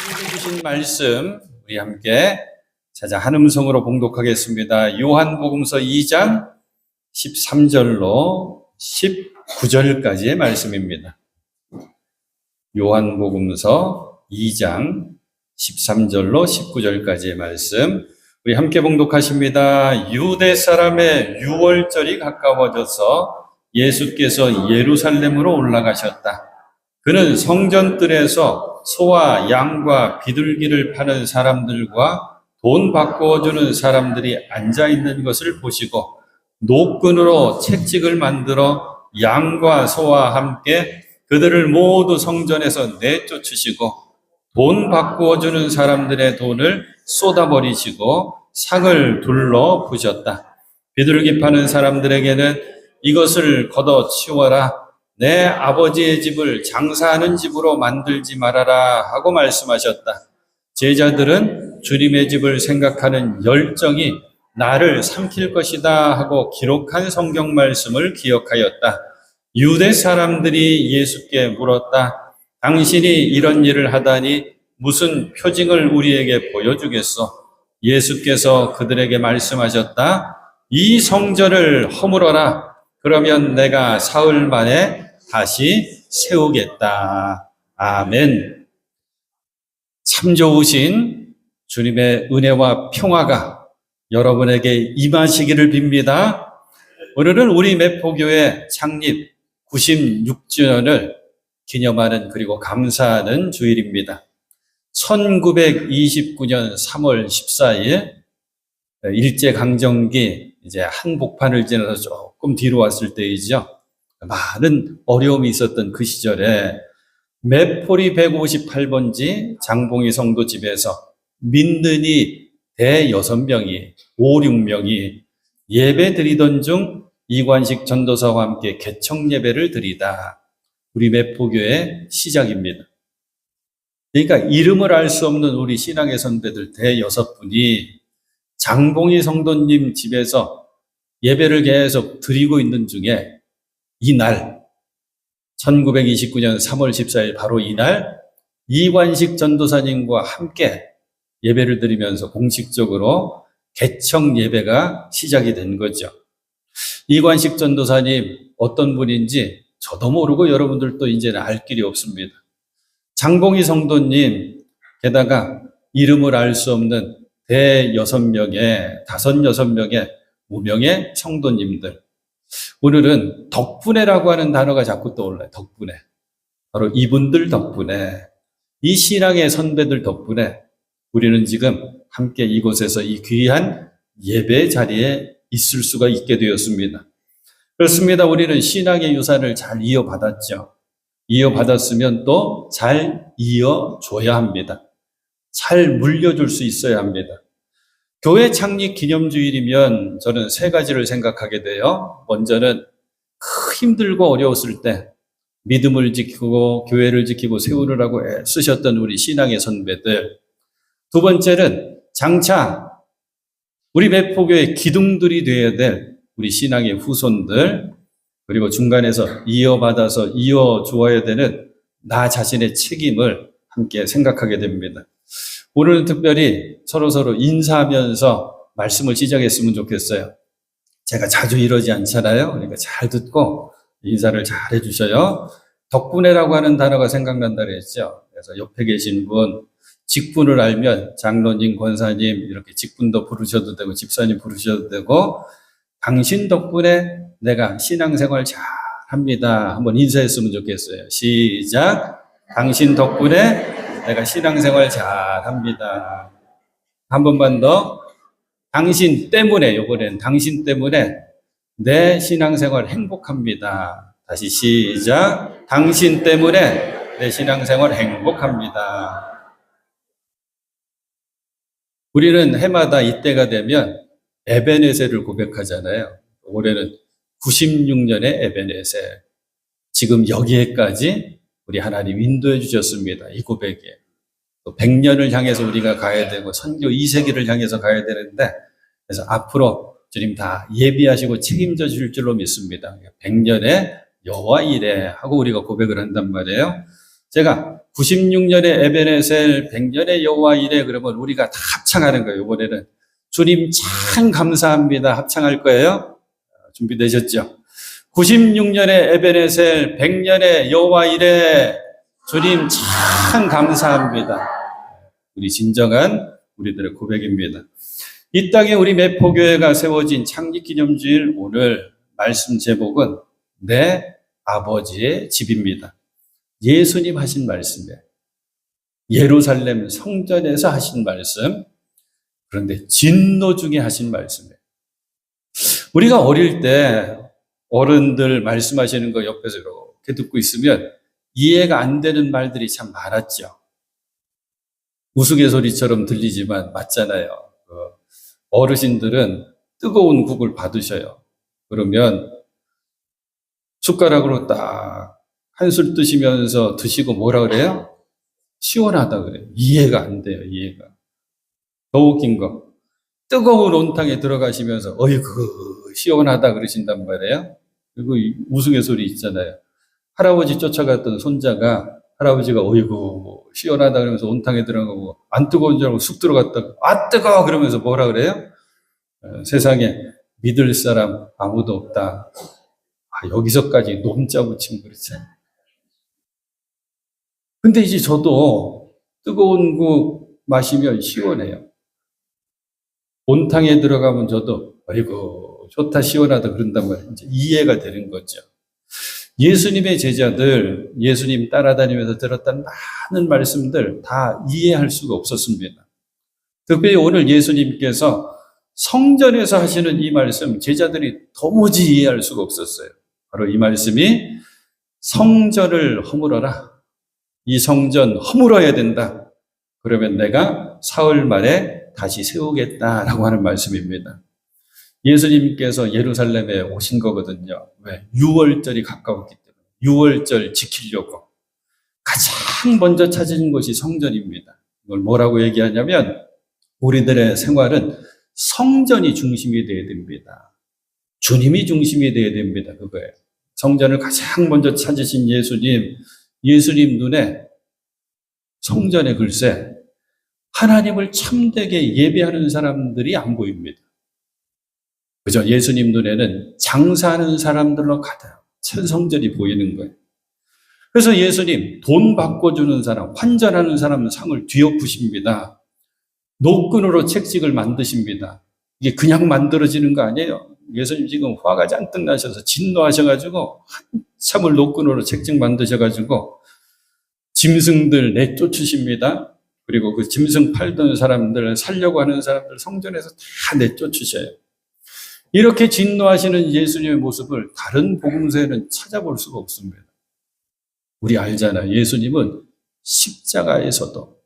주님이 주신 말씀 우리 함께 찾아 한 음성으로 봉독하겠습니다. 요한복음서 2장 13절로 19절까지의 말씀입니다. 요한복음서 2장 13절로 19절까지의 말씀 우리 함께 봉독하십니다. 유대 사람의 유월절이 가까워져서 예수께서 예루살렘으로 올라가셨다. 그는 성전뜰에서 소와 양과 비둘기를 파는 사람들과 돈 바꿔주는 사람들이 앉아있는 것을 보시고 노끈으로 채찍을 만들어 양과 소와 함께 그들을 모두 성전에서 내쫓으시고 돈 바꿔주는 사람들의 돈을 쏟아버리시고 상을 둘러 부셨다. 비둘기 파는 사람들에게는 이것을 걷어치워라. 내 아버지의 집을 장사하는 집으로 만들지 말아라 하고 말씀하셨다. 제자들은 주님의 집을 생각하는 열정이 나를 삼킬 것이다 하고 기록한 성경 말씀을 기억하였다. 유대 사람들이 예수께 물었다. 당신이 이런 일을 하다니 무슨 표징을 우리에게 보여주겠소? 예수께서 그들에게 말씀하셨다. 이 성전을 허물어라. 그러면 내가 사흘 만에 다시 세우겠다. 아멘. 참 좋으신 주님의 은혜와 평화가 여러분에게 임하시기를 빕니다. 오늘은 우리 매포교회 창립 96주년을 기념하는 그리고 감사하는 주일입니다. 1929년 3월 14일 일제강점기 이제 한복판을 지나서 조금 뒤로 왔을 때이죠. 많은 어려움이 있었던 그 시절에 매포리 158번지 장봉희 성도 집에서 민든이 대 6명이 5, 6명이 예배 드리던 중 이관식 전도사와 함께 개청 예배를 드리다 우리 매포교회 시작입니다. 그러니까 이름을 알 수 없는 우리 신앙의 선배들 대 6분이 장봉희 성도님 집에서 예배를 계속 드리고 있는 중에 이날 1929년 3월 14일 바로 이날 이관식 전도사님과 함께 예배를 드리면서 공식적으로 개청 예배가 시작이 된 거죠. 이관식 전도사님 어떤 분인지 저도 모르고 여러분들도 이제는 알 길이 없습니다. 장봉희 성도님 게다가 이름을 알 수 없는 대 6명의 5-6명의 무명의 성도님들. 오늘은 덕분에라고 하는 단어가 자꾸 떠올라요. 덕분에. 바로 이분들 덕분에, 이 신앙의 선배들 덕분에 우리는 지금 함께 이곳에서 이 귀한 예배 자리에 있을 수가 있게 되었습니다. 그렇습니다. 우리는 신앙의 유산을 잘 이어받았죠. 이어받았으면 또 잘 이어줘야 합니다. 잘 물려줄 수 있어야 합니다. 교회 창립 기념주일이면 저는 3가지를 생각하게 돼요. 먼저는 힘들고 어려웠을 때 믿음을 지키고 교회를 지키고 세우느라고 애쓰셨던 우리 신앙의 선배들. 두 번째는 장차 우리 매포교회 기둥들이 되어야 될 우리 신앙의 후손들. 그리고 중간에서 이어받아서 이어주어야 되는 나 자신의 책임을 함께 생각하게 됩니다. 오늘은 특별히 서로 인사하면서 말씀을 시작했으면 좋겠어요. 제가 자주 이러지 않잖아요. 그러니까 잘 듣고 인사를 잘 해주셔요. 덕분에라고 하는 단어가 생각난다 그랬죠. 그래서 옆에 계신 분, 직분을 알면 장로님, 권사님 이렇게 직분도 부르셔도 되고 집사님 부르셔도 되고 당신 덕분에 내가 신앙생활 잘 합니다. 한번 인사했으면 좋겠어요. 시작. 당신 덕분에 내가 신앙생활 잘 합니다. 한 번만 더. 당신 때문에, 이번엔 당신 때문에 내 신앙생활 행복합니다. 다시 시작. 당신 때문에 내 신앙생활 행복합니다. 우리는 해마다 이때가 되면 에베네셀을 고백하잖아요. 올해는 96년의 에베네셀. 지금 여기에까지 우리 하나님 인도해 주셨습니다. 이 고백에. 또 100년을 향해서 우리가 가야 되고 선교 2세기를 향해서 가야 되는데 그래서 앞으로 주님 다 예비하시고 책임져 주실 줄로 믿습니다. 100년의 여호와 이레 하고 우리가 고백을 한단 말이에요. 제가 96년에 에베네셀, 100년의 여호와 이레 그러면 우리가 다 합창하는 거예요. 이번에는 주님 참 감사합니다. 합창할 거예요. 준비되셨죠? 96년에 에베네셀, 100년의 여호와 이레 주님 참 감사합니다. 우리 진정한 우리들의 고백입니다. 이 땅에 우리 매포교회가 세워진 창립기념주일 오늘 말씀 제목은 내 아버지의 집입니다. 예수님 하신 말씀이에요. 예루살렘 성전에서 하신 말씀, 그런데 진노 중에 하신 말씀이에요. 우리가 어릴 때 어른들 말씀하시는 거 옆에서 이렇게 듣고 있으면 이해가 안 되는 말들이 참 많았죠. 우스갯소리처럼 들리지만 맞잖아요. 어르신들은 뜨거운 국을 받으셔요. 그러면 숟가락으로 딱 한술 뜨시면서 드시고 뭐라 그래요? 시원하다 그래요. 이해가 안 돼요, 이해가. 더 웃긴 거. 뜨거운 온탕에 들어가시면서 어이구 시원하다 그러신단 말이에요. 그리고 우스갯소리 있잖아요. 할아버지 쫓아갔던 손자가 할아버지가 어이구 시원하다 그러면서 온탕에 들어가고 안 뜨거운 줄 알고 쑥 들어갔다가 아 뜨거워 그러면서 뭐라 그래요? 세상에 믿을 사람 아무도 없다. 여기서까지 놈자 붙이면 그렇잖아요. 근데 이제 저도 뜨거운 국 마시면 시원해요. 온탕에 들어가면 저도 아이고 좋다 시원하다 그런단 말이에요. 이제 이해가 되는 거죠. 예수님의 제자들, 예수님 따라다니면서 들었던 많은 말씀들 다 이해할 수가 없었습니다. 특별히 오늘 예수님께서 성전에서 하시는 이 말씀 제자들이 도무지 이해할 수가 없었어요. 바로 이 말씀이 성전을 허물어라. 이 성전 허물어야 된다. 그러면 내가 사흘 만에 다시 세우겠다라고 하는 말씀입니다. 예수님께서 예루살렘에 오신 거거든요. 왜? 유월절이 가까웠기 때문에. 유월절 지키려고. 가장 먼저 찾은 것이 성전입니다. 이걸 뭐라고 얘기하냐면 우리들의 생활은 성전이 중심이 되어야 됩니다. 주님이 중심이 되어야 됩니다. 그거예요. 성전을 가장 먼저 찾으신 예수님 눈에 성전에 글쎄 하나님을 참되게 예배하는 사람들이 안 보입니다. 그죠? 예수님 눈에는 장사하는 사람들로 가득 찬 성전이 보이는 거예요. 그래서 예수님 돈 바꿔주는 사람, 환전하는 사람 상을 뒤엎으십니다. 노끈으로 책찍을 만드십니다. 이게 그냥 만들어지는 거 아니에요. 예수님 지금 화가 잔뜩 나셔서 진노하셔가지고 한참을 노끈으로 책찍 만드셔가지고 짐승들 내쫓으십니다. 그리고 그 짐승 팔던 사람들, 살려고 하는 사람들 성전에서 다 내쫓으셔요. 이렇게 진노하시는 예수님의 모습을 다른 복음서에는 찾아볼 수가 없습니다. 우리 알잖아요. 예수님은 십자가에서도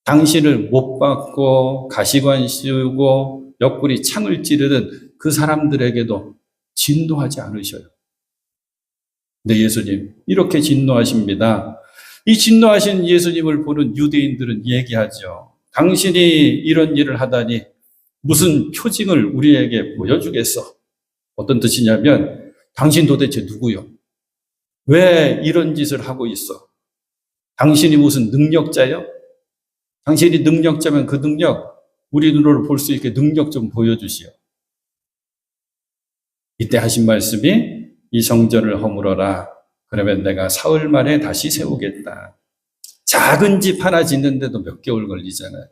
당신을 못 박고 가시관 씌우고 옆구리 창을 찌르는 그 사람들에게도 진노하지 않으셔요. 근데 예수님 이렇게 진노하십니다. 이 진노하신 예수님을 보는 유대인들은 얘기하죠. 당신이 이런 일을 하다니 무슨 표징을 우리에게 보여주겠어? 어떤 뜻이냐면 당신 도대체 누구요? 왜 이런 짓을 하고 있어? 당신이 무슨 능력자요? 당신이 능력자면 그 능력 우리 눈으로 볼 수 있게 능력 좀 보여주시오. 이때 하신 말씀이 이 성전을 허물어라. 그러면 내가 사흘 만에 다시 세우겠다. 작은 집 하나 짓는데도 몇 개월 걸리잖아요.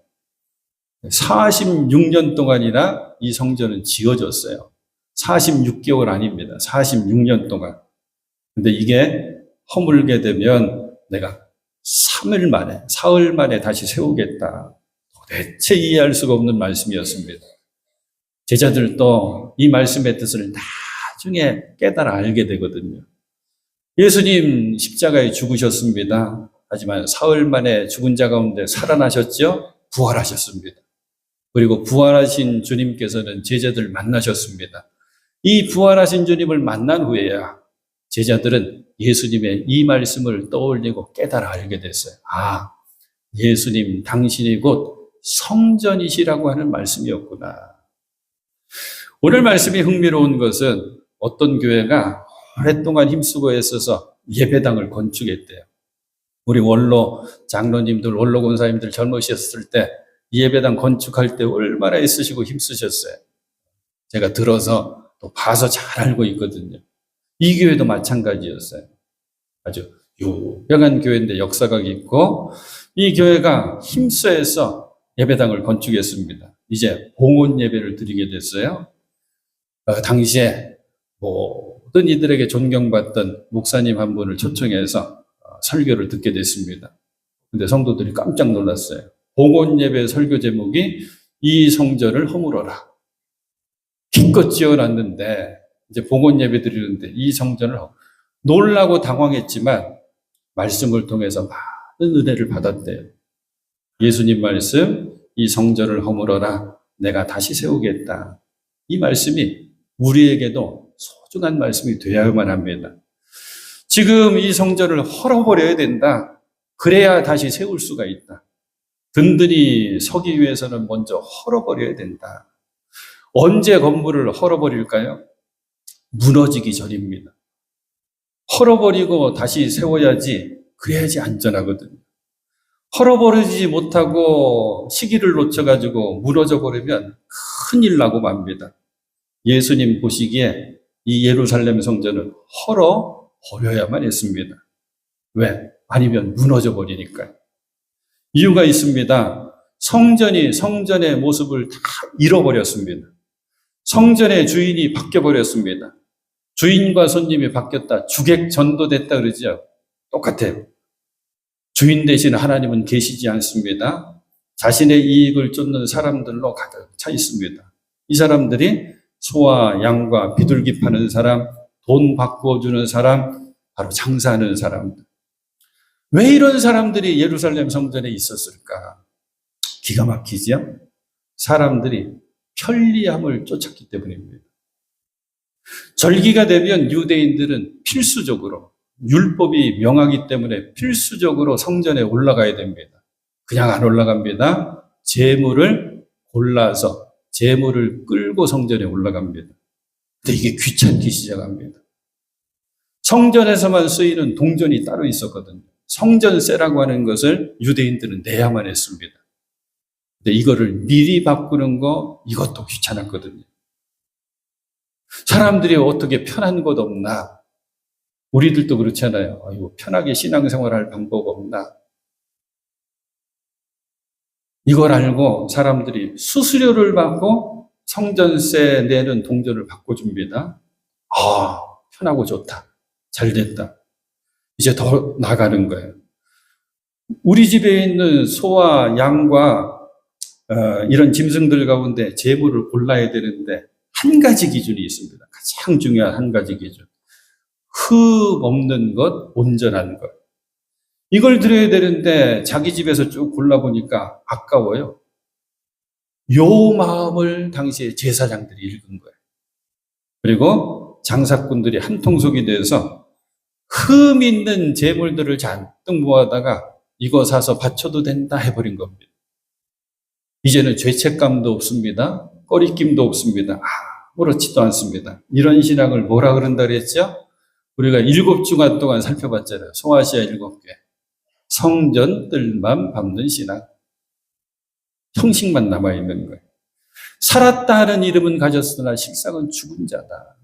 46년 동안이나 이 성전은 지어졌어요. 46개월 아닙니다. 46년 동안. 근데 이게 허물게 되면 내가 사흘 만에 다시 세우겠다. 도대체 이해할 수가 없는 말씀이었습니다. 제자들도 이 말씀의 뜻을 나중에 깨달아 알게 되거든요. 예수님 십자가에 죽으셨습니다. 하지만 사흘 만에 죽은 자 가운데 살아나셨죠? 부활하셨습니다. 그리고 부활하신 주님께서는 제자들 만나셨습니다. 이 부활하신 주님을 만난 후에야 제자들은 예수님의 이 말씀을 떠올리고 깨달아 알게 됐어요. 아, 예수님 당신이 곧 성전이시라고 하는 말씀이었구나. 오늘 말씀이 흥미로운 것은 어떤 교회가 오랫동안 힘쓰고 애써서 예배당을 건축했대요. 우리 원로 장로님들, 원로 권사님들 젊으셨을 때 이 예배당 건축할 때 얼마나 애쓰시고 힘쓰셨어요. 제가 들어서 또 봐서 잘 알고 있거든요. 이 교회도 마찬가지였어요. 아주 유명한 교회인데 역사가 깊고, 이 교회가 힘써서 예배당을 건축했습니다. 이제 봉헌 예배를 드리게 됐어요. 당시에 모든 이들에게 존경받던 목사님 한 분을 초청해서 설교를 듣게 됐습니다. 근데 성도들이 깜짝 놀랐어요. 봉헌 예배 설교 제목이 이 성전을 허물어라. 기껏 지어놨는데 이제 봉헌 예배 드리는데 이 성전을 놀라고 당황했지만 말씀을 통해서 많은 은혜를 받았대요. 예수님 말씀, 이 성전을 허물어라. 내가 다시 세우겠다. 이 말씀이 우리에게도 소중한 말씀이 되어야만 합니다. 지금 이 성전을 헐어버려야 된다. 그래야 다시 세울 수가 있다. 든든히 서기 위해서는 먼저 헐어버려야 된다. 언제 건물을 헐어버릴까요? 무너지기 전입니다. 헐어버리고 다시 세워야지, 그래야지 안전하거든요. 헐어버리지 못하고 시기를 놓쳐가지고 무너져 버리면 큰일 나고 맙니다. 예수님 보시기에 이 예루살렘 성전은 헐어버려야만 했습니다. 왜? 아니면 무너져 버리니까요. 이유가 있습니다. 성전의 모습을 다 잃어버렸습니다. 성전의 주인이 바뀌어버렸습니다. 주인과 손님이 바뀌었다. 주객 전도됐다 그러죠. 똑같아요. 주인 대신 하나님은 계시지 않습니다. 자신의 이익을 쫓는 사람들로 가득 차 있습니다. 이 사람들이 소와 양과 비둘기 파는 사람, 돈 바꿔주는 사람, 바로 장사하는 사람들. 왜 이런 사람들이 예루살렘 성전에 있었을까? 기가 막히죠? 사람들이 편리함을 쫓았기 때문입니다. 절기가 되면 유대인들은 필수적으로, 율법이 명하기 때문에 필수적으로 성전에 올라가야 됩니다. 그냥 안 올라갑니다. 제물을 골라서 제물을 끌고 성전에 올라갑니다. 근데 이게 귀찮기 시작합니다. 성전에서만 쓰이는 동전이 따로 있었거든요. 성전세라고 하는 것을 유대인들은 내야만 했습니다. 근데 이거를 미리 바꾸는 거, 이것도 귀찮았거든요. 사람들이 어떻게 편한 것 없나? 우리들도 그렇잖아요. 아이고, 편하게 신앙생활할 방법 없나? 이걸 알고 사람들이 수수료를 받고 성전세 내는 동전을 바꿔줍니다. 아, 편하고 좋다. 잘 됐다. 이제 더 나가는 거예요. 우리 집에 있는 소와 양과 이런 짐승들 가운데 제물을 골라야 되는데 한 가지 기준이 있습니다. 가장 중요한 한 가지 기준. 흠 없는 것, 온전한 것. 이걸 드려야 되는데 자기 집에서 쭉 골라보니까 아까워요. 요 마음을 당시에 제사장들이 읽은 거예요. 그리고 장사꾼들이 한통속이 돼서 흠 있는 제물들을 잔뜩 모아다가 이거 사서 바쳐도 된다 해버린 겁니다. 이제는 죄책감도 없습니다. 꺼리낌도 없습니다. 아무렇지도 않습니다. 이런 신앙을 뭐라 그런다 그랬죠? 우리가 7주간 동안 살펴봤잖아요. 소아시아 7개. 성전 뜰만 밟는 신앙. 형식만 남아있는 거예요. 살았다 하는 이름은 가졌으나 식상은 죽은 자다.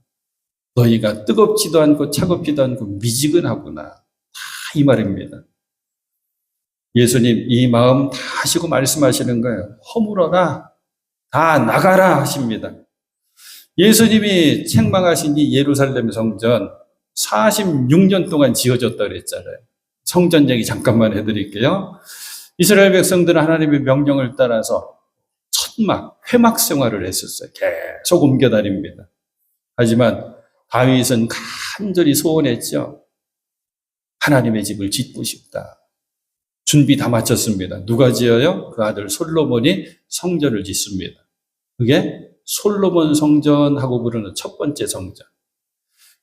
너희가 뜨겁지도 않고 차갑지도 않고 미지근하구나. 다 이 말입니다. 예수님 이 마음 다 하시고 말씀하시는 거예요. 허물어라. 다 나가라 하십니다. 예수님이 책망하신 이 예루살렘 성전 46년 동안 지어졌다 그랬잖아요. 성전 얘기 잠깐만 해드릴게요. 이스라엘 백성들은 하나님의 명령을 따라서 회막 생활을 했었어요. 계속 옮겨다닙니다. 하지만 다윗은 간절히 소원했죠. 하나님의 집을 짓고 싶다. 준비 다 마쳤습니다. 누가 지어요? 그 아들 솔로몬이 성전을 짓습니다. 그게 솔로몬 성전하고 부르는 첫 번째 성전.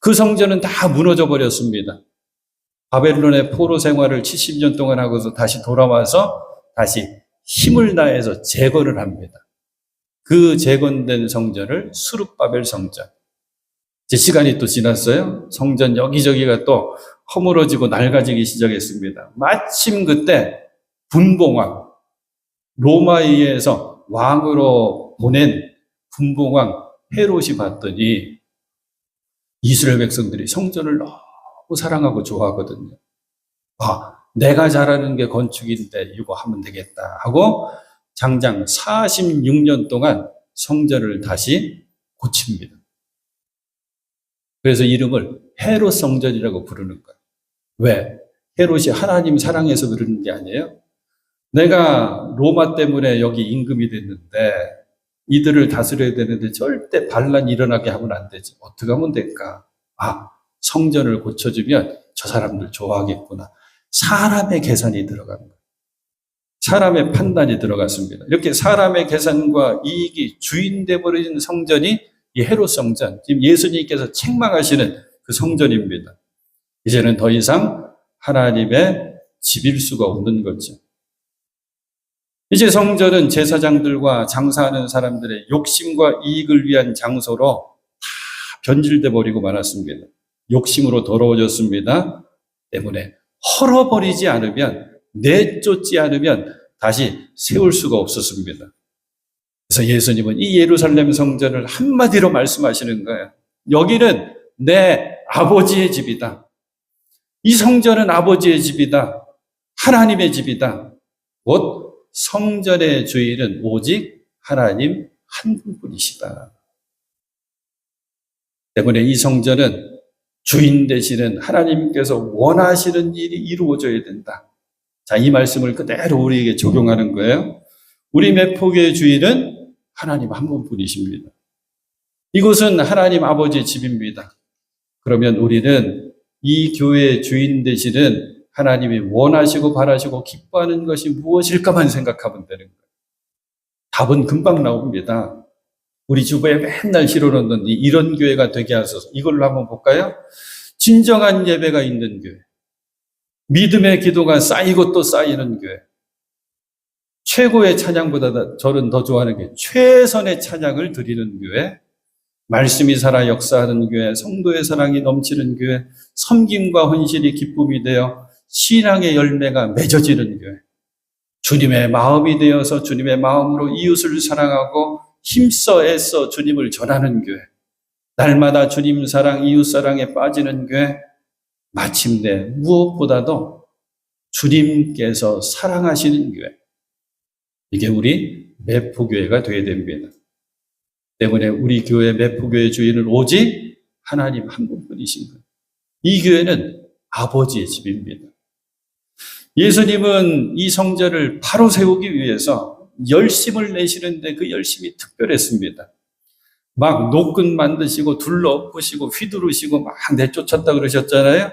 그 성전은 다 무너져 버렸습니다. 바벨론의 포로 생활을 70년 동안 하고서 다시 돌아와서 다시 힘을 다해서 재건을 합니다. 그 재건된 성전을 수룹바벨 성전. 이제 시간이 또 지났어요. 성전 여기저기가 또 허물어지고 낡아지기 시작했습니다. 마침 그때 분봉왕, 로마에 의해서 왕으로 보낸 분봉왕 헤롯이 봤더니 이스라엘 백성들이 성전을 너무 사랑하고 좋아하거든요. 내가 잘하는 게 건축인데 이거 하면 되겠다 하고 장장 46년 동안 성전을 다시 고칩니다. 그래서 이름을 헤롯 성전이라고 부르는 거예요. 왜? 헤롯이 하나님 사랑해서 그러는 게 아니에요. 내가 로마 때문에 여기 임금이 됐는데 이들을 다스려야 되는데 절대 반란이 일어나게 하면 안 되지. 어떻게 하면 될까? 성전을 고쳐주면 저 사람들 좋아하겠구나. 사람의 계산이 들어간 거예요. 사람의 판단이 들어갔습니다. 이렇게 사람의 계산과 이익이 주인돼 버린 성전이 이 헤롯 성전, 지금 예수님께서 책망하시는 그 성전입니다. 이제는 더 이상 하나님의 집일 수가 없는 거죠. 이제 성전은 제사장들과 장사하는 사람들의 욕심과 이익을 위한 장소로 다 변질돼 버리고 말았습니다. 욕심으로 더러워졌습니다. 때문에 헐어버리지 않으면, 내쫓지 않으면 다시 세울 수가 없었습니다. 그래서 예수님은 이 예루살렘 성전을 한마디로 말씀하시는 거예요. 여기는 내 아버지의 집이다. 이 성전은 아버지의 집이다. 하나님의 집이다. 곧 성전의 주인은 오직 하나님 한 분뿐이시다. 때문에 이 성전은 주인 되시는 하나님께서 원하시는 일이 이루어져야 된다. 자, 이 말씀을 그대로 우리에게 적용하는 거예요. 우리 매포교의 주인은 하나님 한 분뿐이십니다. 이곳은 하나님 아버지의 집입니다. 그러면 우리는 이 교회의 주인 되시는 하나님이 원하시고 바라시고 기뻐하는 것이 무엇일까만 생각하면 되는 거예요. 답은 금방 나옵니다. 우리 주부에 맨날 실어놓는 이런 교회가 되게 하소서. 이걸로 한번 볼까요? 진정한 예배가 있는 교회. 믿음의 기도가 쌓이고 또 쌓이는 교회. 최고의 찬양보다 저는 더 좋아하는 게 최선의 찬양을 드리는 교회. 말씀이 살아 역사하는 교회. 성도의 사랑이 넘치는 교회. 섬김과 헌신이 기쁨이 되어 신앙의 열매가 맺어지는 교회. 주님의 마음이 되어서 주님의 마음으로 이웃을 사랑하고 힘써 애써 주님을 전하는 교회. 날마다 주님 사랑, 이웃 사랑에 빠지는 교회. 마침내 무엇보다도 주님께서 사랑하시는 교회. 이게 우리 매포교회가 되어야 됩니다. 때문에 우리 교회 매포교회 주인은 오직 하나님 한 분뿐이신 거예요. 이 교회는 아버지의 집입니다. 예수님은 이 성전을 바로 세우기 위해서 열심을 내시는데 그 열심이 특별했습니다. 막 노끈 만드시고 둘러 엎으시고 휘두르시고 막 내쫓았다 그러셨잖아요.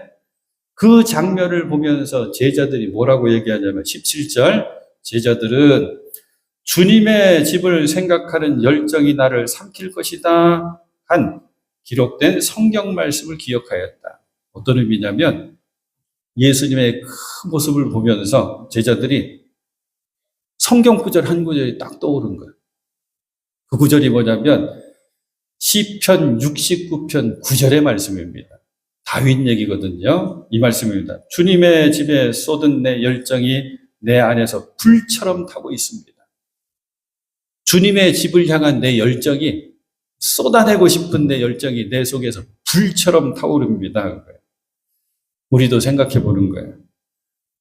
그 장면을 보면서 제자들이 뭐라고 얘기하냐면 17절 제자들은 주님의 집을 생각하는 열정이 나를 삼킬 것이다 한 기록된 성경 말씀을 기억하였다. 어떤 의미냐면 예수님의 그 모습을 보면서 제자들이 성경 구절 한 구절이 딱 떠오른 거예요. 그 구절이 뭐냐면 시편 69편 9절의 말씀입니다. 다윗 얘기거든요. 이 말씀입니다. 주님의 집에 쏟은 내 열정이 내 안에서 불처럼 타고 있습니다. 주님의 집을 향한 내 열정이 쏟아내고 싶은 내 열정이 내 속에서 불처럼 타오릅니다. 우리도 생각해 보는 거예요.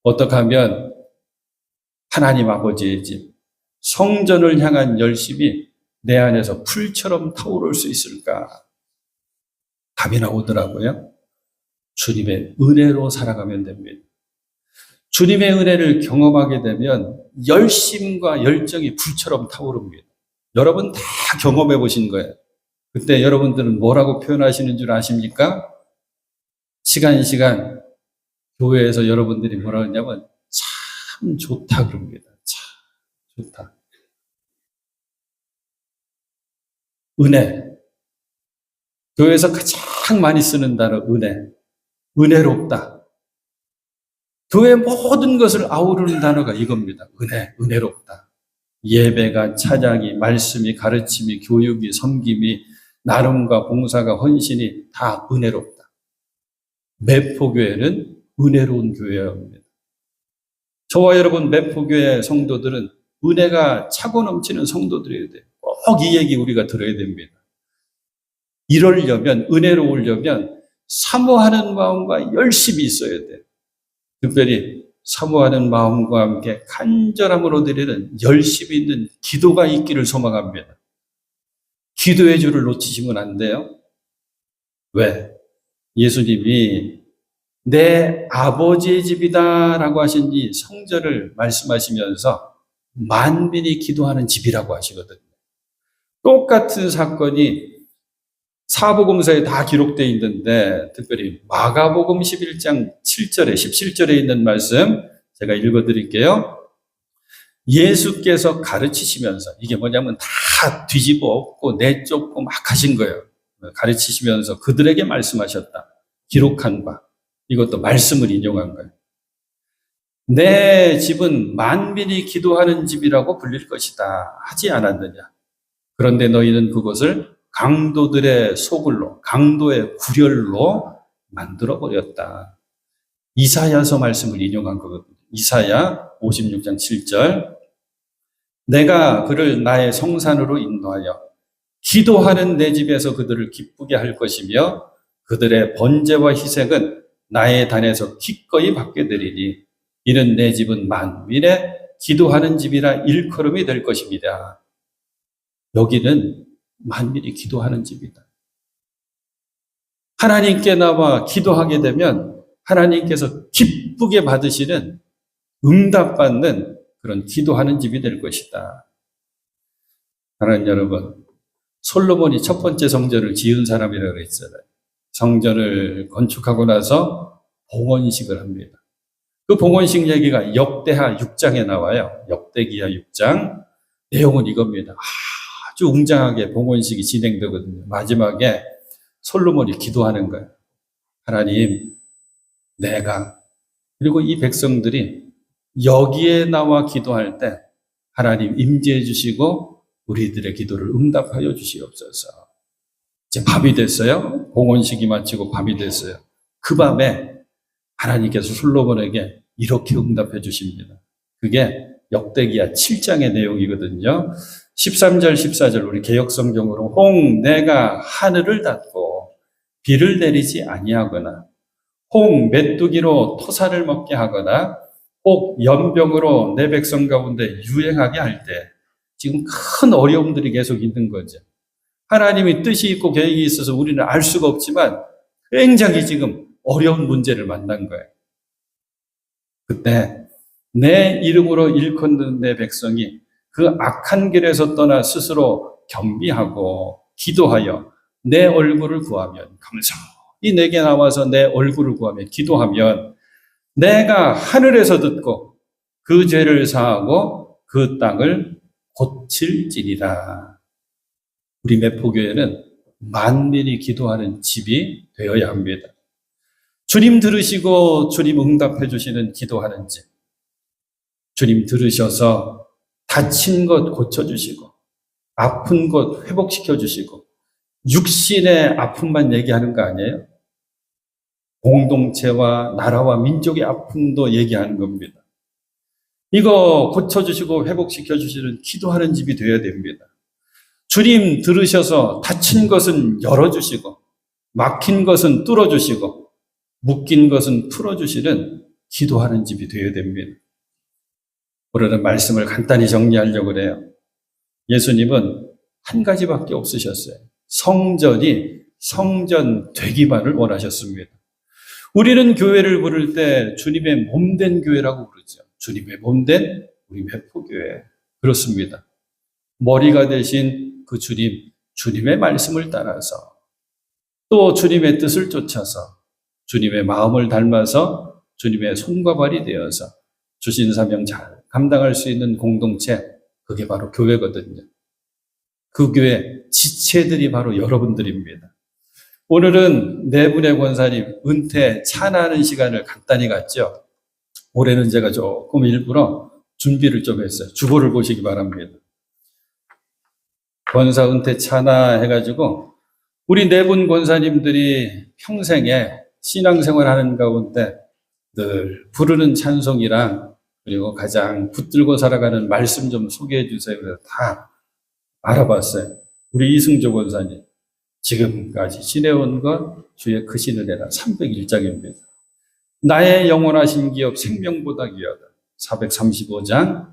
어떻게 하면 하나님 아버지의 집, 성전을 향한 열심이 내 안에서 풀처럼 타오를 수 있을까? 답이 나오더라고요. 주님의 은혜로 살아가면 됩니다. 주님의 은혜를 경험하게 되면 열심과 열정이 불처럼 타오릅니다. 여러분 다 경험해 보신 거예요. 그때 여러분들은 뭐라고 표현하시는 줄 아십니까? 시간 교회에서 여러분들이 뭐라고 했냐면 참 좋다 그럽니다. 참 좋다. 은혜. 교회에서 가장 많이 쓰는 단어 은혜. 은혜롭다. 교회의 모든 것을 아우르는 단어가 이겁니다. 은혜, 은혜롭다. 예배가, 찬양이, 말씀이, 가르침이, 교육이, 섬김이, 나눔과 봉사가, 헌신이 다 은혜롭다. 매포교회는 은혜로운 교회입니다. 저와 여러분 매포교회 성도들은 은혜가 차고 넘치는 성도들이어야 돼요. 꼭 이 얘기 우리가 들어야 됩니다. 이러려면, 은혜로우려면 사모하는 마음과 열심히 있어야 돼요. 특별히 사모하는 마음과 함께 간절함으로 드리는 열심히 있는 기도가 있기를 소망합니다. 기도의 줄을 놓치시면 안 돼요. 왜? 예수님이 내 아버지의 집이다라고 하신 이 성전을 말씀하시면서 만민이 기도하는 집이라고 하시거든요. 똑같은 사건이 사복음서에 다 기록되어 있는데 특별히 마가복음 11장 7절에 17절에 있는 말씀 제가 읽어드릴게요. 예수께서 가르치시면서 이게 뭐냐면 다 뒤집어 엎고 내쫓고 막 하신 거예요. 가르치시면서 그들에게 말씀하셨다. 기록한 바. 이것도 말씀을 인용한 거예요. 내 집은 만민이 기도하는 집이라고 불릴 것이다. 하지 않았느냐. 그런데 너희는 그것을 강도들의 소굴로, 강도의 구렬로 만들어버렸다. 이사야서 말씀을 인용한 거거든요. 이사야 56장 7절. 내가 그를 나의 성산으로 인도하여 기도하는 내 집에서 그들을 기쁘게 할 것이며 그들의 번제와 희생은 나의 단에서 기꺼이 받게 되리니 이는 내 집은 만민의 기도하는 집이라 일컬음이 될 것입니다. 여기는 만민이 기도하는 집이다. 하나님께 나와 기도하게 되면 하나님께서 기쁘게 받으시는 응답받는 그런 기도하는 집이 될 것이다. 하나님 여러분, 솔로몬이 첫 번째 성전을 지은 사람이라고 했잖아요. 성전을 건축하고 나서 봉헌식을 합니다. 그 봉헌식 얘기가 역대하 6장에 나와요. 역대기하 6장. 내용은 이겁니다. 아주 웅장하게 봉헌식이 진행되거든요. 마지막에 솔로몬이 기도하는 거예요. 하나님, 내가 그리고 이 백성들이 여기에 나와 기도할 때 하나님 임재해 주시고 우리들의 기도를 응답하여 주시옵소서. 이제 밤이 됐어요. 봉헌식이 마치고 밤이 됐어요. 그 밤에 하나님께서 솔로몬에게 이렇게 응답해 주십니다. 그게 역대기하 7장의 내용이거든요. 13절, 14절 우리 개역성경으로 혹 내가 하늘을 닫고 비를 내리지 아니하거나 혹 메뚜기로 토사를 먹게 하거나 혹 연병으로 내 백성 가운데 유행하게 할 때 지금 큰 어려움들이 계속 있는 거죠. 하나님이 뜻이 있고 계획이 있어서 우리는 알 수가 없지만 굉장히 지금 어려운 문제를 만난 거예요. 그때 내 이름으로 일컫는 내 백성이 그 악한 길에서 떠나 스스로 겸비하고 기도하여 내 얼굴을 구하면 감사히 내게 나와서 내 얼굴을 구하며 기도하면 내가 하늘에서 듣고 그 죄를 사하고 그 땅을 고칠지니라. 우리 매포교회는 만민이 기도하는 집이 되어야 합니다. 주님 들으시고 주님 응답해 주시는 기도하는 집. 주님 들으셔서 다친 것 고쳐주시고 아픈 것 회복시켜 주시고 육신의 아픔만 얘기하는 거 아니에요? 공동체와 나라와 민족의 아픔도 얘기하는 겁니다. 이거 고쳐주시고 회복시켜 주시는 기도하는 집이 되어야 됩니다. 주님 들으셔서 다친 것은 열어주시고 막힌 것은 뚫어주시고 묶인 것은 풀어주시는 기도하는 집이 되어야 됩니다. 오늘은 말씀을 간단히 정리하려고 그래요. 예수님은 한 가지밖에 없으셨어요. 성전이 성전 되기만을 원하셨습니다. 우리는 교회를 부를 때 주님의 몸된 교회라고 부르죠. 주님의 몸된 우리 매포교회. 그렇습니다. 머리가 되신 그 주님, 주님의 말씀을 따라서 또 주님의 뜻을 쫓아서 주님의 마음을 닮아서 주님의 손과 발이 되어서 주신 사명 잘 감당할 수 있는 공동체, 그게 바로 교회거든요. 그 교회 지체들이 바로 여러분들입니다. 오늘은 네 분의 권사님 은퇴 찬하는 시간을 간단히 갖죠. 올해는 제가 조금 일부러 준비를 좀 했어요. 주보를 보시기 바랍니다. 권사 은퇴 찬하 해가지고 우리 네 분 권사님들이 평생에 신앙생활하는 가운데 늘 부르는 찬송이랑 그리고 가장 붙들고 살아가는 말씀 좀 소개해 주세요. 그래서 다 알아봤어요. 우리 이승조 권사님 지금까지 지내온 것 주의 크신 은혜라 301장입니다. 나의 영원하신 기업 생명보다 귀하다 435장.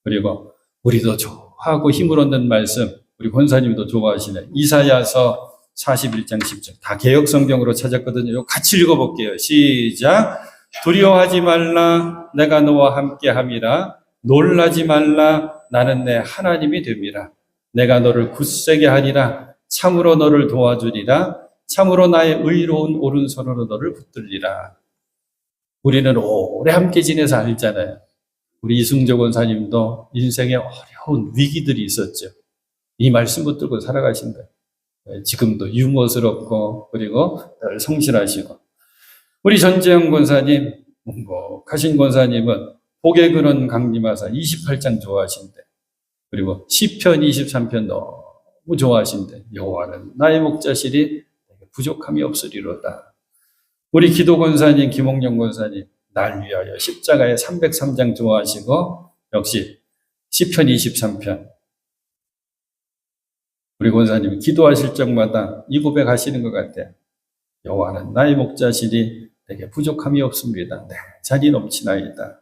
그리고 우리도 좋아하고 힘을 얻는 말씀, 우리 권사님도 좋아하시네, 이사야서 41장 10절. 다 개역성경으로 찾았거든요. 이거 같이 읽어볼게요. 시작. 두려워하지 말라, 내가 너와 함께 함이라. 놀라지 말라, 나는 내 하나님이 됨이라. 내가 너를 굳세게 하리라. 참으로 너를 도와주리라. 참으로 나의 의로운 오른손으로 너를 붙들리라. 우리는 오래 함께 지내서 알잖아요. 우리 이승조 권사님도 인생에 어려운 위기들이 있었죠. 이 말씀 붙들고 살아가신다. 지금도 유머스럽고 그리고 늘 성실하시고. 우리 전재영 권사님, 가신 권사님은 복의 근원 강림하사 28장 좋아하신대. 그리고 시편 23편 너무 좋아하신대. 여호와는 나의 목자시리 부족함이 없으리로다. 우리 기도 권사님 김홍영 권사님 날 위하여 십자가의 303장 좋아하시고 역시 시편 23편. 우리 권사님 기도하실 적마다 이 고백하시는 것 같아요. 여호와는 나의 목자시니 내게 부족함이 없습니다. 네, 자리 넘치나이다.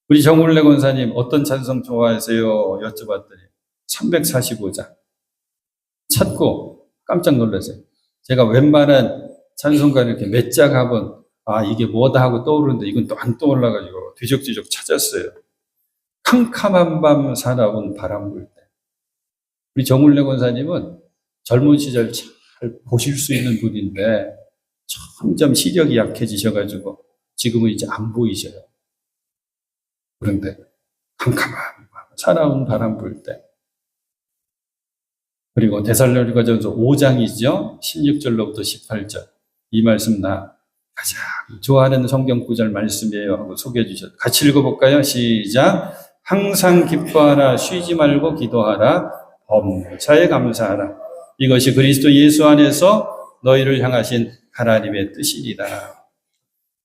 우리 정울래 권사님 어떤 찬송 좋아하세요? 여쭤봤더니 345장. 찾고 깜짝 놀랐어요. 제가 웬만한 찬송가를 이렇게 몇 장 하면 이게 뭐다 하고 떠오르는데 이건 또 안 떠올라가지고 뒤적뒤적 찾았어요. 캄캄한 밤 사나운 바람 불 때. 우리 정울래 권사님은 젊은 시절 잘 보실 수 있는 분인데 점점 시력이 약해지셔가지고 지금은 이제 안 보이셔요. 그런데 캄캄한 밤 사나운 바람 불 때. 그리고 데살로니가전서 5장이죠. 16절로부터 18절. 이 말씀 나 가장 좋아하는 성경 구절 말씀이에요 하고 소개해 주셨어요. 같이 읽어볼까요? 시작. 항상 기뻐하라, 쉬지 말고 기도하라, 범사에 감사하라. 이것이 그리스도 예수 안에서 너희를 향하신 하나님의 뜻이니라.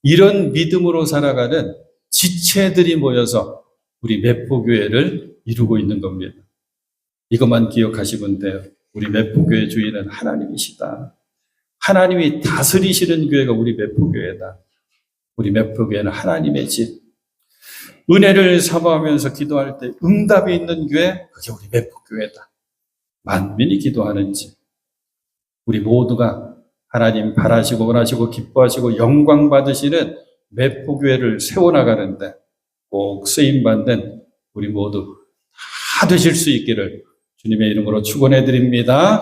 이런 믿음으로 살아가는 지체들이 모여서 우리 매포교회를 이루고 있는 겁니다. 이것만 기억하시면 돼요. 우리 매포교회 주인은 하나님이시다. 하나님이 다스리시는 교회가 우리 매포교회다. 우리 매포교회는 하나님의 집. 은혜를 사모하면서 기도할 때 응답이 있는 교회, 그게 우리 매포교회다. 만민이 기도하는 집. 우리 모두가 하나님 바라시고 원하시고 기뻐하시고 영광 받으시는 매포교회를 세워나가는데 꼭 쓰임받는 우리 모두 다 되실 수 있기를 주님의 이름으로 축원해 드립니다.